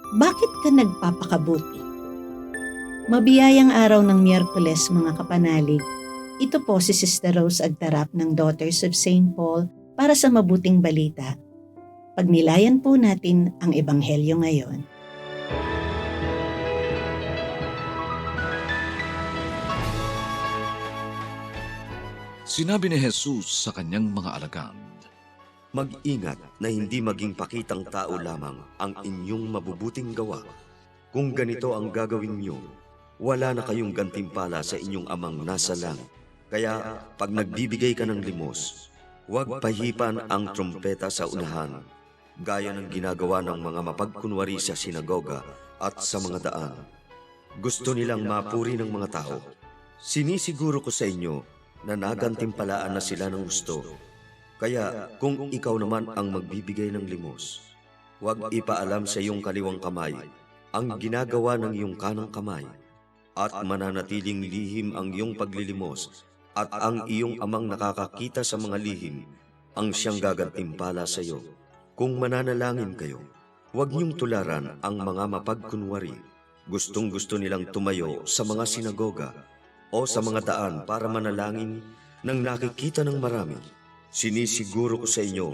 Bakit ka nagpapakabuti? Mabiyayang araw ng Miyerkules, mga kapanalig. Ito po si Sister Rose Agtarap ng Daughters of St. Paul para sa Mabuting Balita. Pagnilayan po natin ang Ebanghelyo ngayon. Sinabi ni Jesus sa kanyang mga alagad, Mag-ingat na hindi maging pakitang tao lamang ang inyong mabubuting gawa. Kung ganito ang gagawin niyo, wala na kayong gantimpala sa inyong amang nasa langit. Kaya pag nagbibigay ka ng limos, huwag pahipan ang trumpeta sa unahan, gaya ng ginagawa ng mga mapagkunwari sa sinagoga at sa mga daan. Gusto nilang mapuri ng mga tao. Sinisiguro ko sa inyo na nagantimpalaan na sila ng gusto. Kaya kung ikaw naman ang magbibigay ng limos, huwag ipaalam sa iyong kaliwang kamay ang ginagawa ng iyong kanang kamay, at mananatiling lihim ang iyong paglilimos, at ang iyong amang nakakakita sa mga lihim ang siyang gagantimpala sa iyo. Kung mananalangin kayo, huwag niyong tularan ang mga mapagkunwari. Gustong-gusto nilang tumayo sa mga sinagoga o sa mga daan para manalangin nang nakikita ng marami. Sinisiguro ko sa inyo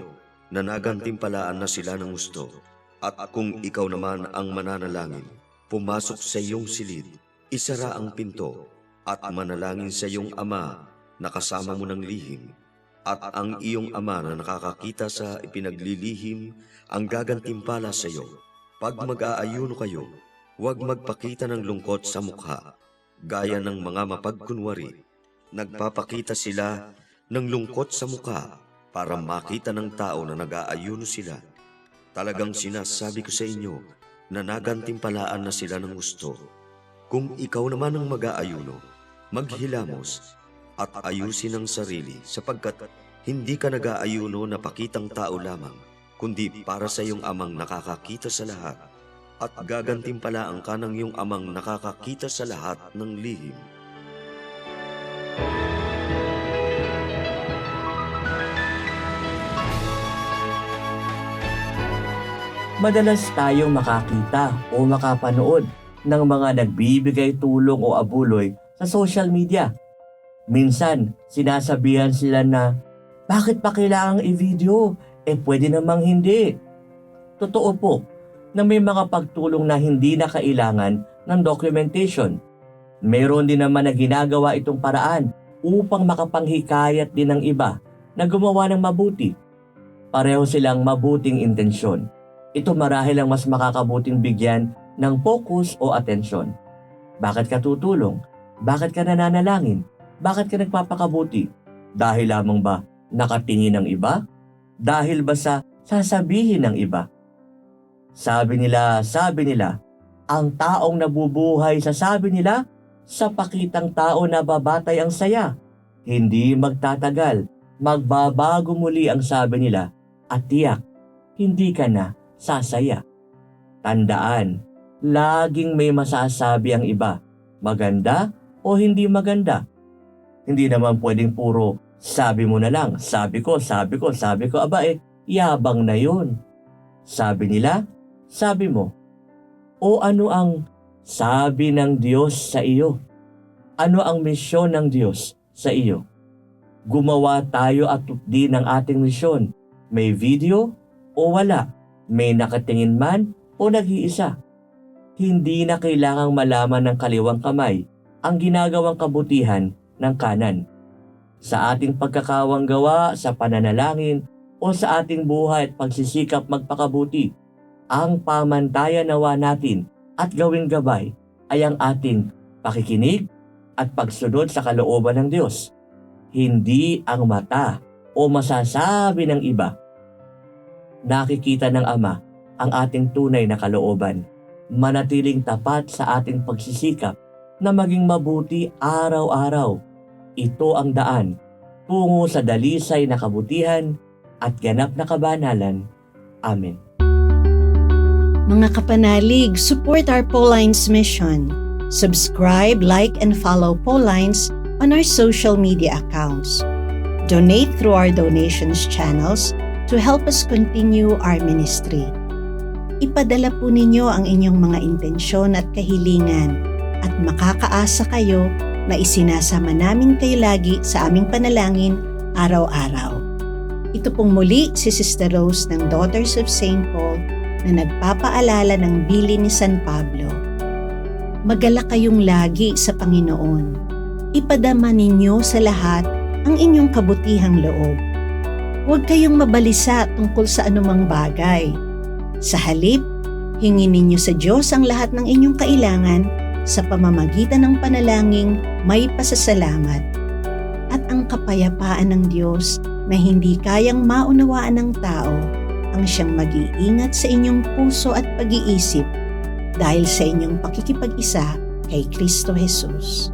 na nagantimpalaan na sila ng gusto. At kung ikaw naman ang mananalangin, pumasok sa iyong silid, isara ang pinto, at manalangin sa iyong ama na kasama mo ng lihim. At ang iyong ama na nakakakita sa ipinaglilihim ang gagantimpala sa iyo. Pag mag-aayuno kayo, huwag magpakita ng lungkot sa mukha, gaya ng mga mapagkunwari. Nagpapakita sila ng lungkot sa mukha para makita ng tao na nag-aayuno sila. Talagang sinasabi ko sa inyo na nagantimpalaan na sila ng gusto. Kung ikaw naman ang mag-aayuno, maghilamos at ayusin ang sarili, sapagkat hindi ka nag-aayuno na pakitang tao lamang, kundi para sa iyong amang nakakakita sa lahat, at gagantimpalaan ka ng iyong amang nakakakita sa lahat ng lihim. Madalas tayong makakita o makapanood ng mga nagbibigay tulong o abuloy sa social media. Minsan, sinasabihan sila na, bakit pa kailangang i-video? Pwede namang hindi. Totoo po na may mga pagtulong na hindi na kailangan ng documentation. Mayroon din naman na ginagawa itong paraan upang makapanghikayat din ng iba na gumawa ng mabuti. Pareho silang mabuting intensyon. Ito marahil ang mas makakabuting bigyan ng focus o atensyon. Bakit ka tutulong? Bakit ka nananalangin? Bakit ka nagpapakabuti? Dahil lamang ba nakatingin ng iba? Dahil ba sa sasabihin ng iba? Sabi nila, ang taong nabubuhay sa sabi nila, sa pakitang tao na babatay ang saya. Hindi magtatagal, magbabago muli ang sabi nila, at tiyak, hindi ka na sasaya. Tandaan, laging may masasabi ang iba, maganda o hindi maganda. Hindi naman pwedeng puro sabi mo na lang, sabi ko, yabang na yun. Sabi nila, sabi mo. O ano ang sabi ng Diyos sa iyo? Ano ang misyon ng Diyos sa iyo? Gumawa tayo at din ng ating misyon. May video o wala? May nakatingin man o nag-iisa? Hindi na kailangang malaman ng kaliwang kamay ang ginagawang kabutihan ng kanan. Sa ating pagkakawang gawa, sa pananalangin, o sa ating buhay at pagsisikap magpakabuti, ang pamantayan nawa natin at gawing gabay ay ang ating pakikinig at pagsunod sa kalooban ng Diyos. Hindi ang mata o masasabi ng iba. Nakikita ng Ama ang ating tunay na kalooban. Manatiling tapat sa ating pagsisikap na maging mabuti araw-araw. Ito ang daan tungo sa dalisay na kabutihan at ganap na kabanalan. Amen. Mga kapanalig, support our Paulines mission. Subscribe, like, and follow Paulines on our social media accounts. Donate through our donations channels to help us continue our ministry. Ipadala po ninyo ang inyong mga intensyon at kahilingan at makakaasa kayo na isinasama namin kayo lagi sa aming panalangin araw-araw. Ito pong muli si Sister Rose ng Daughters of St. Paul na nagpapaalala ng bilin ni San Pablo. Magalak kayong lagi sa Panginoon. Ipadama ninyo sa lahat ang inyong kabutihang loob. Huwag kayong mabalisa tungkol sa anumang bagay. Sa halip, hingin ninyo sa Diyos ang lahat ng inyong kailangan sa pamamagitan ng panalangin may pasasalamat. At ang kapayapaan ng Diyos na hindi kayang maunawaan ng tao ang siyang mag-iingat sa inyong puso at pag-iisip dahil sa inyong pakikipag-isa kay Kristo Jesus.